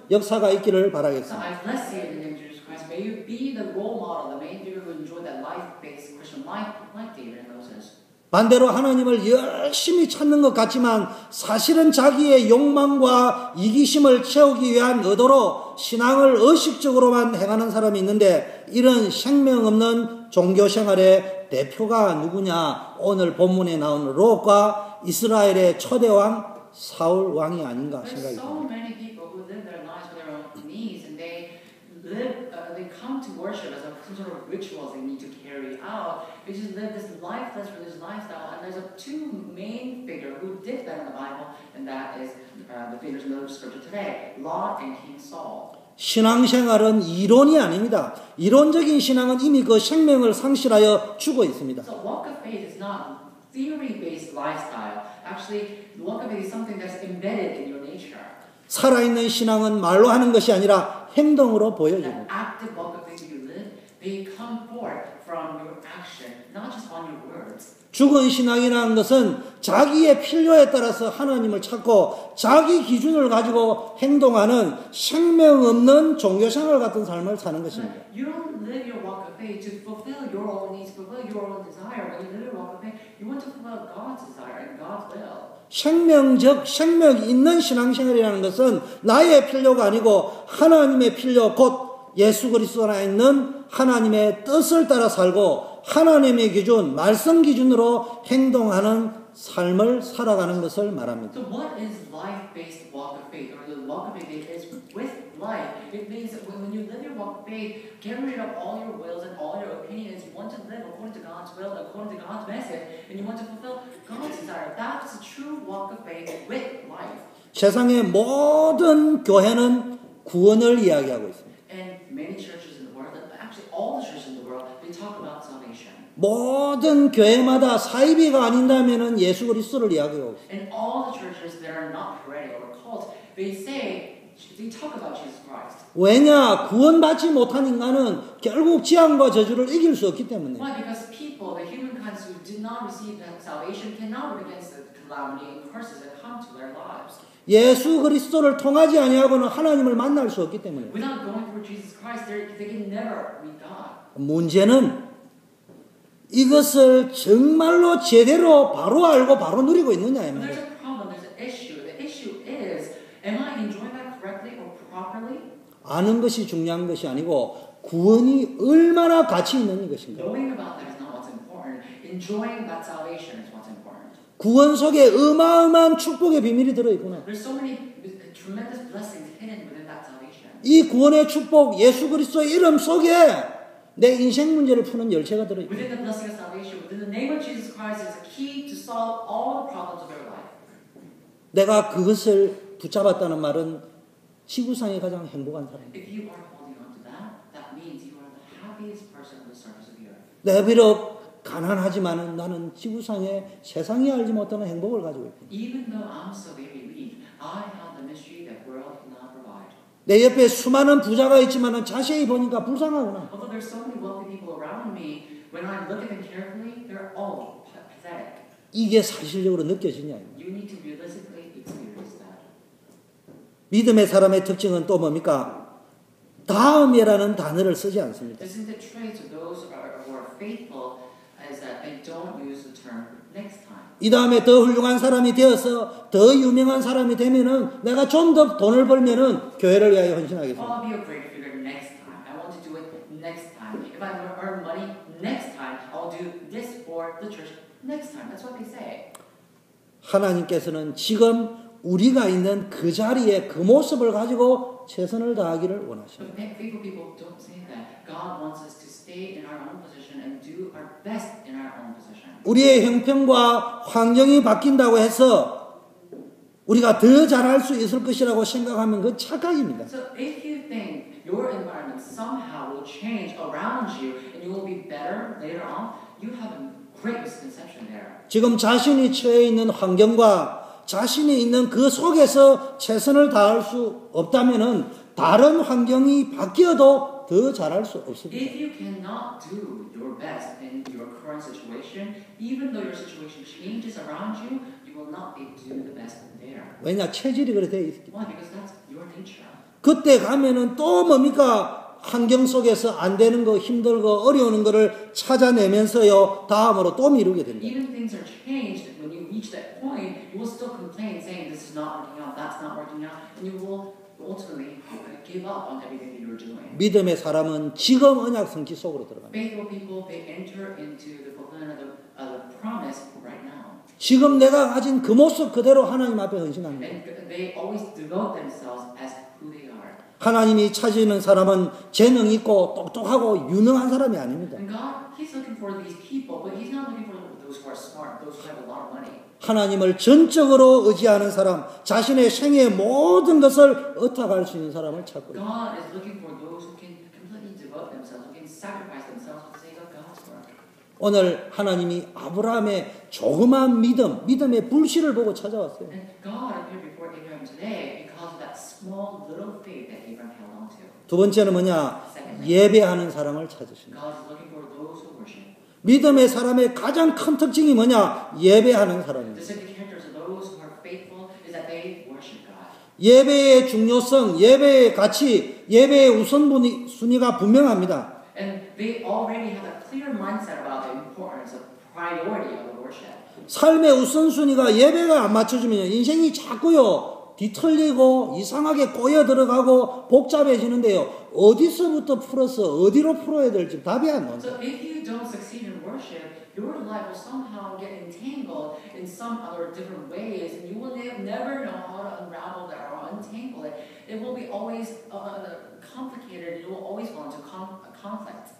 역사가 있기를 So 바라겠습니다. I bless you in the name of Jesus Christ. May you be the role model, the main figure who enjoyed that life-based Christian life like David and Moses. 반대로 하나님을 열심히 찾는 것 같지만 사실은 자기의 욕망과 이기심을 채우기 위한 의도로 신앙을 의식적으로만 행하는 사람이 있는데 이런 생명 없는 종교 생활의 대표가 누구냐? 오늘 본문에 나온 롯과 이스라엘의 초대왕 사울 왕이 아닌가 생각이 There's so 듭니다. many people who live their lives with their own needs, and they come to worship as some sort of rituals they need to carry out. They just live this lifeless religious lifestyle, and there's two main figures who did that in the Bible, and that is the figures in the scripture today, Lot and King Saul. 신앙생활은 이론이 아닙니다. 이론적인 신앙은 이미 그 생명을 상실하여 죽어 있습니다. So walk of faith is not theory-based lifestyle. Actually, the walk of faith is something that's embedded in your nature. 살아있는 신앙은 말로 하는 것이 아니라 행동으로 보여집니다. That active walk of faith you live, they come forth from your action, not just on your words. 죽은 신앙이라는 것은 자기의 필요에 따라서 하나님을 찾고 자기 기준을 가지고 행동하는 생명 없는 종교생활 같은 삶을 사는 것입니다. You don't live your walk of faith to fulfill your own needs, fulfill your own desire. When you live your walk of faith, you want to fulfill God's desire and God's will. 생명이 있는 신앙생활이라는 것은 나의 필요가 아니고 하나님의 필요, 곧 예수 그리스도 안에 있는 하나님의 뜻을 따라 살고 하나님의 기준, 말씀 기준으로 행동하는 삶을 살아가는 것을 말합니다. So what is life-based walk of faith, or the walk of faith is with life? It means that when you live your walk of faith, get rid of all your wills and all your opinions. You want to live according to God's will, according to God's message, and you want to fulfill God's desire. That's the true walk of faith with life. 세상의 모든 교회는 구원을 이야기하고 있습니다. And many churches in the world, actually all the churches in the world, they talk about salvation. 모든 교회마다 사이비가 아닌다면은 예수 그리스도를 이야기하고 있습니다. And all the churches that are not heretical or cult, they talk about Jesus Christ. 왜냐? 구원받지 못한 인간은 결국 재앙과 저주를 이길 수 없기 때문에. Why? Because people, the humankind who did not receive that salvation, cannot work against the calamity and curses that come to their lives. 예수 그리스도를 통하지 아니하고는 하나님을 만날 수 없기 때문에. Without going through Jesus Christ, they can never meet God. 문제는 이것을 정말로 제대로 바로 알고 바로 누리고 But 있느냐입니다. there's a problem, there's an issue. The issue is, am I enjoying that correctly or properly? 아는 것이 중요한 것이 아니고 구원이 얼마나 가치 있는 것인가. Knowing about that is not what's important. Enjoying that salvation is what's important. 구원 속에 어마어마한 축복의 비밀이 들어있구나. There's so many tremendous blessings hidden within that salvation. 이 구원의 축복, 예수 그리스도의 이름 속에 내 인생 문제를 푸는 열쇠가 들어있다. Within the blessing of salvation, within the name of Jesus Christ is a key to solve all the problems of your life. 내가 그것을 붙잡았다는 말은 지구상에 가장 행복한 사람. If you are holding on to that, that means you are the happiest person on the surface of the earth. 내 비록 가난하지만은 나는 지구상에 세상이 알지 못하는 행복을 가지고 있다. Even though I'm so very weak, I have the mystery that world cannot provide. 내 옆에 수많은 부자가 있지만은 자세히 보니까 불쌍하구나. Although there's so many wealthy people around me, when I look at them carefully, they're all pathetic. 이게 사실적으로 느껴지냐. You need to realistically experience that. 믿음의 사람의 특징은 또 뭡니까? 다음이라는 단어를 쓰지 않습니다. Isn't the trait of those who are faithful is that they don't use the term next time. 이 다음에 더 훌륭한 사람이 되어서 더 유명한 사람이 되면은 내가 좀 더 돈을 벌면은 교회를 위하여 헌신하겠습니다. I'll be a great figure next time. I want to do it next time. If I earn money next time, I'll do this for the church next time. That's what they say. 하나님께서는 지금 우리가 있는 그 자리에 그 모습을 가지고 최선을 다하기를 원하십니다. But faithful people don't say that. God wants us to stay in our own position and do our best in our own position. 우리의 형편과 환경이 바뀐다고 해서 우리가 더 잘할 수 있을 것이라고 생각하면 그 착각입니다. So if you think your environment somehow will change around you and you will be better later on, you have a great misconception there. 지금 자신이 처해 있는 환경과 자신이 있는 그 속에서 최선을 다할 수 없다면은 다른 환경이 바뀌어도 더 잘할 수 없습니다. If you cannot do your best in your current situation, even though your situation changes around you, you you will not be able to do the best there. 왜냐? 체질이 그래 돼 있기 때문에. Why? Because that's your nature. 그때 가면은 또 뭡니까? 환경 속에서 안 되는 거, 힘들고 어려운 거를 찾아내면서요. 다음으로 또 미루게 됩니다. Even things are changed. When you reach that point, you will still complain, saying this is not working out, that's not working out, and you will ultimately give up on everything that you're doing. 믿음의 사람은 지금 언약 성취 속으로 들어갑니다. Faithful people, they enter into the fulfillment of the promise right now. 지금 내가 가진 그 모습 그대로 하나님 앞에 헌신합니다. And they always devote themselves as who they are. 하나님이 찾으는 사람은 재능 있고 똑똑하고 유능한 사람이 아닙니다. And God, He's looking for these people, but He's not looking for those who are smart, those who have a lot of money. 하나님을 전적으로 의지하는 사람, 자신의 생애의 모든 것을 의탁할 수 있는 사람을 찾고 있습니다. God is looking for those who can completely devote themselves, who can sacrifice themselves for the sake of God's work. 오늘 하나님이 아브라함의 조그만 믿음의 불씨를 보고 찾아왔어요. And God appeared before Abraham today because of that small little faith that Abraham held on to. 두 번째는 뭐냐? 예배하는 사람을 찾으십니다. God is looking for those who worship. 믿음의 사람의 가장 큰 특징이 뭐냐? 예배하는 사람입니다. The second characters of those who are faithful is that they worship God. 예배의 중요성, 예배의 가치, 예배의 우선순위가 분명합니다. And they already have a clear mindset about the importance of priority of the worship. 삶의 우선순위가 예배가 안 맞춰지면 인생이 자꾸요 뒤틀리고 이상하게 꼬여 들어가고 복잡해지는데요. 어디서부터 풀어서 어디로 풀어야 될지 답이 안 나옵니다. So if you don't succeed in worship, your life will somehow get entangled in some other different ways, and you will never know how to unravel that or untangle it. It will be always complicated. You will always fall into conflict.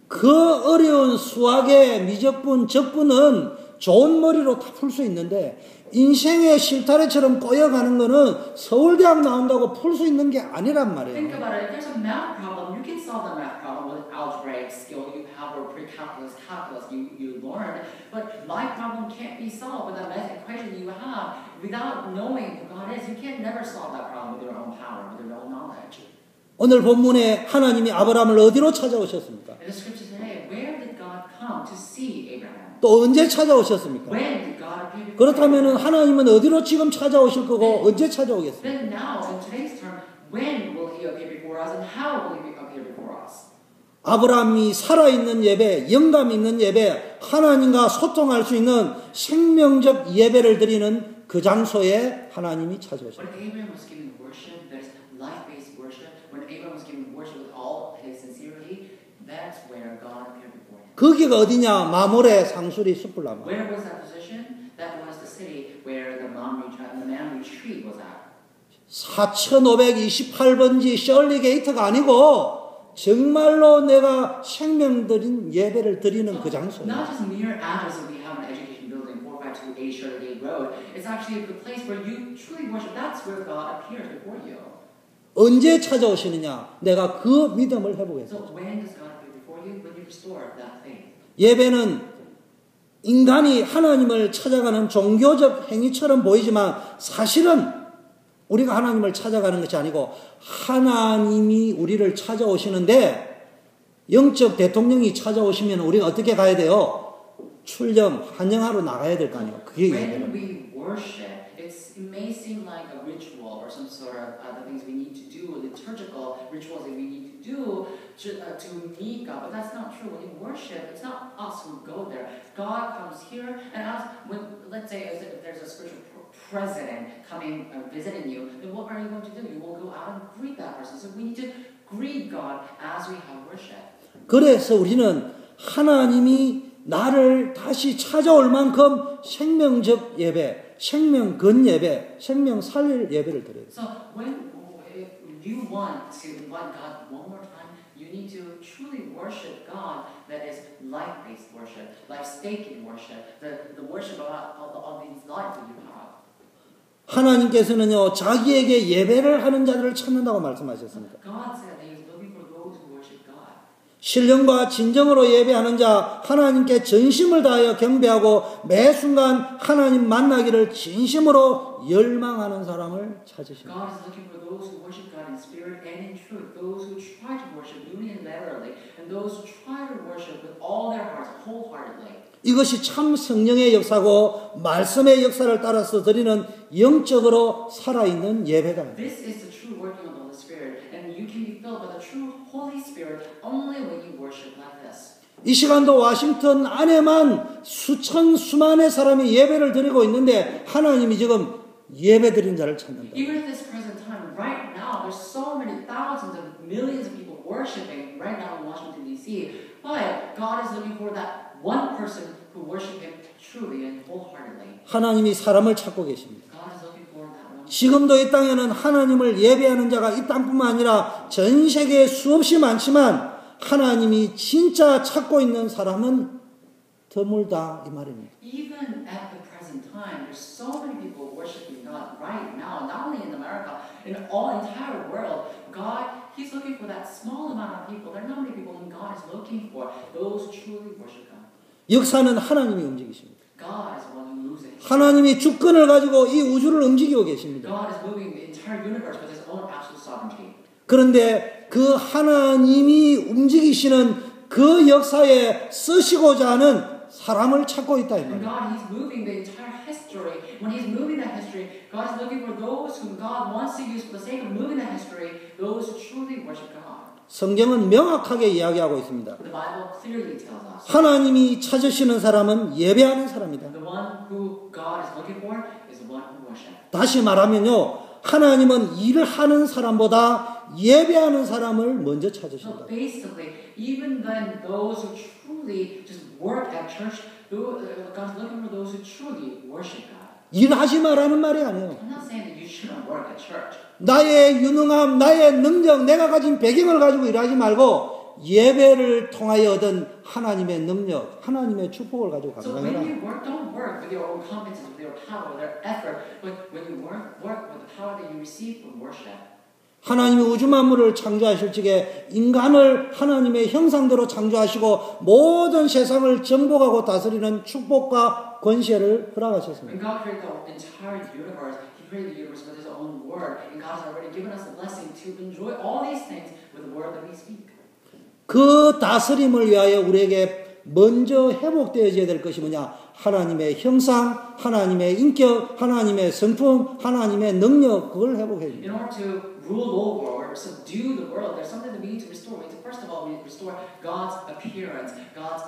그 어려운 수학의 미적분, 적분은 좋은 머리로 다 풀 수 있는데 인생의 실타래처럼 꼬여가는 거는 서울대학 나온다고 풀 수 있는 게 아니란 말이에요. Think about it. If there's a math problem, you can solve the math problem with algebraic skill you have or pre-calculus, calculus you learned. But my problem can't be solved with that math equation you have without knowing who God is. You can never solve that problem with your own power, with your own knowledge. 오늘 본문에 하나님이 아브라함을 어디로 찾아오셨습니까? In the scripture today, where did God come to see Abraham? 또 언제 찾아오셨습니까? When did God appear before 그렇다면 하나님은 어디로 지금 찾아오실 거고 언제 찾아오겠습니까? Then now, in today's term, when will He appear before us and how will He appear before us? 아브라함이 살아있는 예배, 영감 있는 예배, 하나님과 소통할 수 있는 생명적 예배를 드리는 그 장소에 하나님이 찾아오셨습니다. When Abraham was given worship, that is life-based worship, when Abraham was given worship with all his sincerity, that's where God appeared before him. 거기가 어디냐? 마모레 상수리 숯불나무. Where was that position? That was the city where the Mamre tree was at. 4528번지 셜리 게이트가 아니고 정말로 내가 생명 드린 예배를 드리는 그 장소예요. Not just mere address that we have an education building, 4528 Shirley Gate Road. It's actually the place where you truly worship. That's where God appears before you. 언제 찾아오시느냐? 내가 그 믿음을 회복했어요. So when does God appear before you? When you restore that faith. 예배는 인간이 하나님을 찾아가는 종교적 행위처럼 보이지만 사실은 우리가 하나님을 찾아가는 것이 아니고 하나님이 우리를 찾아오시는데 영적 대통령이 찾아오시면 우리가 어떻게 가야 돼요? 출령, 환영하러 나가야 될 거 아니에요. 그게 예배는. When we worship, it may seem like a ritual or some sort of the things we need to do, liturgical rituals that we need to do to meet God. But that's not true. When you worship, it's not us who go there. God comes here, and us, when, let's say if there's a spiritual president coming visiting you, then what are you going to do? You will go out and greet that person. So we need to greet God as we have worship. 그래서 우리는 하나님이 나를 다시 찾아올 만큼 생명적 예배, 생명 건 예배, 생명 살릴 예배를 드려요. So if you want to invite God one more time, you need to truly worship God. That is life-based worship, life-staking worship, the worship of these lives that you have. 하나님께서는요 자기에게 예배를 하는 자들을 찾는다고 말씀하셨습니다. God said that He is looking for those who worship God. 신령과 진정으로 예배하는 자, 하나님께 전심을 다하여 경배하고 매 순간 하나님 만나기를 진심으로 열망하는 사람을 찾으십니다. God is looking for those who worship God in spirit and in truth, those who try to worship worship unilaterally, and those who try to worship with all their hearts, wholeheartedly. 이것이 참 성령의 역사고 말씀의 역사를 따라서 드리는 영적으로 살아있는 예배다. This is the true working of the Holy Spirit, and you can be filled by the true Holy Spirit only when you worship like this. 이 시간도 워싱턴 안에만 수만의 사람이 예배를 드리고 있는데 하나님이 지금 예배 드린 자를 찾는다. Even at this present time, right now, there's so many thousands of millions of people worshiping right now in Washington, D.C., but God is looking for that one person who worship Him truly and wholeheartedly. 하나님이 사람을 찾고 계십니다. God is looking for that one. 지금도 이 땅에는 하나님을 예배하는 자가 이 땅뿐만 아니라 전 세계에 수없이 많지만 하나님이 진짜 찾고 있는 사람은 드물다 이 말입니다. Even at the present time, there's so many people worshiping God right now, not only in America, in all entire world. God, He's looking for that small amount of people. There are not many people whom God is looking for. Those who truly worship God. 역사는 하나님이 움직이십니다. God is the one who moves it. 하나님이 주권을 가지고 이 우주를 움직이고 계십니다. God is moving the entire universe with His own absolute sovereignty. 그런데 그 하나님이 움직이시는 그 역사에 쓰시고자 하는 사람을 찾고 있다 이 And 말이에요. God, He's moving the entire history. When He's moving that history, God is looking for those whom God wants to use for the sake of moving that history, those who truly worship God. 성경은 명확하게 이야기하고 있습니다. The Bible clearly tells us. 하나님이 찾으시는 사람은 예배하는 사람이다. The one who God is looking for is the one who worships. 다시 말하면요, 하나님은 일을 하는 사람보다 예배하는 사람을 먼저 찾으신다. So basically, even then, those who truly just work at church, God's looking for those who truly worship God. 일하지 말라는 말이 아니에요. I'm not saying that you shouldn't work at church. 나의 유능함, 나의 능력, 내가 가진 배경을 가지고 일하지 말고 예배를 통하여 얻은 하나님의 능력, 하나님의 축복을 가지고 So when 감당해라. you work, don't work with your own competence, with your power, with your effort, but when you work with the power that you receive from worship. 하나님이 우주 만물을 창조하실 적에 인간을 하나님의 형상대로 창조하시고 모든 세상을 정복하고 다스리는 축복과 권세를 허락하셨습니다. When God created the entire universe, He created the universe with His own word, and God has already given us the blessing to enjoy all these things with the word that we speak. 그 다스림을 위하여 우리에게 먼저 회복되어져야 될 것이 뭐냐? 하나님의 형상, 하나님의 인격, 하나님의 성품, 하나님의 능력, 그걸 회복해야 됩니다. In order to rule over or subdue the world, there's something that we need to restore. We need to, first of all, we need to restore God's appearance, God's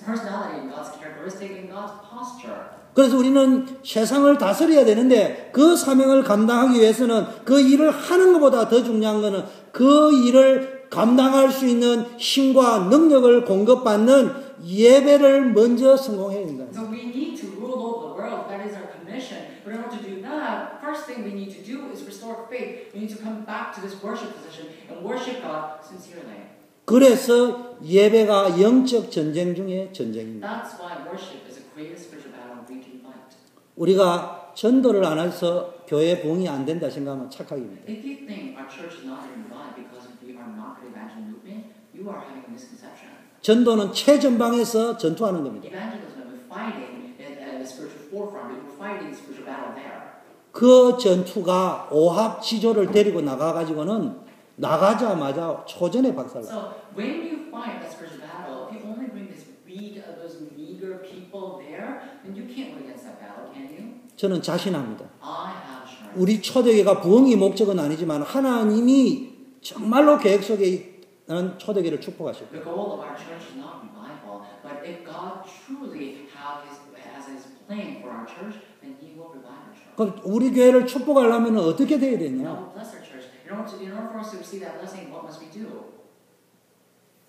personality, God's characteristic, and God's posture. 그래서 우리는 세상을 다스려야 되는데 그 사명을 감당하기 위해서는 그 일을 하는 것보다 더 중요한 것은 그 일을 감당할 수 있는 힘과 능력을 공급받는 예배를 먼저 성공해야 된다. So we need to rule over the world. That is our commission. But in order to do that, first thing we need to do is restore faith. We need to come back to this worship position and worship God sincerely. 그래서 예배가 영적 전쟁 중에 전쟁입니다. That's why worship is the greatest spiritual battle we can fight. 우리가 전도를 안 해서 교회 부흥이 안 된다 생각하면 착각입니다. If you think our church is not going to revive because we are not the evangelism movement, you are having a misconception. 전도는 최전방에서 전투하는 겁니다. Evangelism is fighting at the spiritual forefront. We're fighting the spiritual battle there. 그 전투가 오합지졸을 데리고 나가가지고는 나가자마자 초전에 박살나. So when you fight that spiritual battle, if you only bring those meager people there, then you can't win against that battle, can you? 저는 자신합니다. I have assurance. 우리 초대교회가 부흥이 목적은 아니지만 하나님이 정말로 계획 속에 있는 초대교회를 축복하실 The 거예요. goal of our church is not revival, but if God truly has His plan for our church, then He will revive our church. 그럼 우리 교회를 축복하려면 어떻게 돼야 되냐? God will bless our church. In order for us to receive that blessing, what must we do?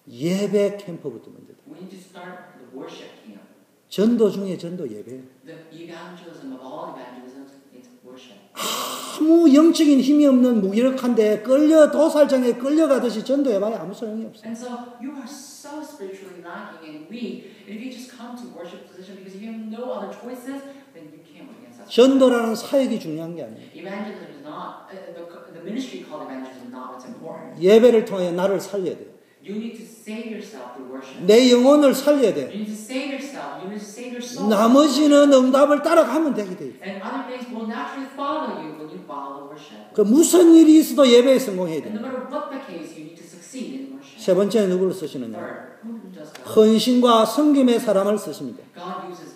예배 캠프부터 먼저다. We need to start the worship camp. 전도 중에 전도 예배. The evangelism of all evangelisms is worship. 아무 영적인 힘이 없는 무기력한데 도살장에 끌려가듯이 전도해봐야 아무 소용이 없어. And so you are so spiritually lacking and weak. And if you just come to worship position because you have no other choices, then you can't win against that. 전도라는 사역이 중요한 게 아니에요. Evangelism is not the ministry called evangelism is not what's important. 예배를 통해 나를 살려야 돼요. You need to save yourself through worship. 내 영혼을 살려야 돼요. You need to save yourself. You need to save your soul. 나머지는 응답을 따라가면 되게 돼요. And other things will naturally follow you when you follow worship. 그 무슨 일이 있어도 예배에 성공해야 And no 돼요. matter what the case, you need to succeed in worship. 세 번째 누구를 쓰시느냐? Third, who does God? 헌신과 섬김의 사람을 쓰십니다. God uses